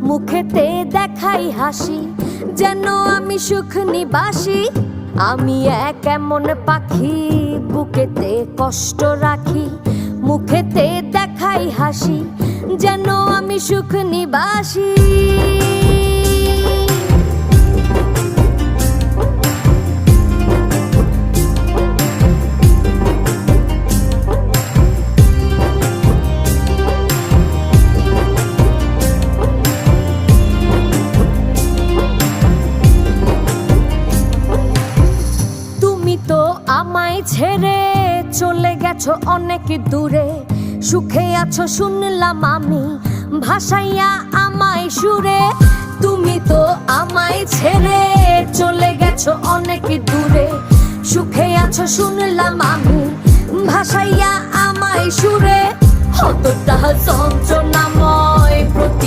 মুখেতে দেখাই হাসি, যেন আমি সুখ নিবাসী। আমি এক এমন পাখি, বুকেতে কষ্ট রাখি। মুখেতে দেখাই হাসি, যেন আমি সুখ নিবাসী। আমায় ছেড়ে চলে গেছো অনেক দূরে, সুখে আছো শুনলাম আমি, ভাসাইয়া আমায় সুরে। তুমি তো আমায় ছেড়ে চলে গেছো অনেক দূরে, সুখে আছো শুনলাম আমি, ভাসাইয়া আমায় সুরে। কতটা যন্ত্রণাময় প্রতি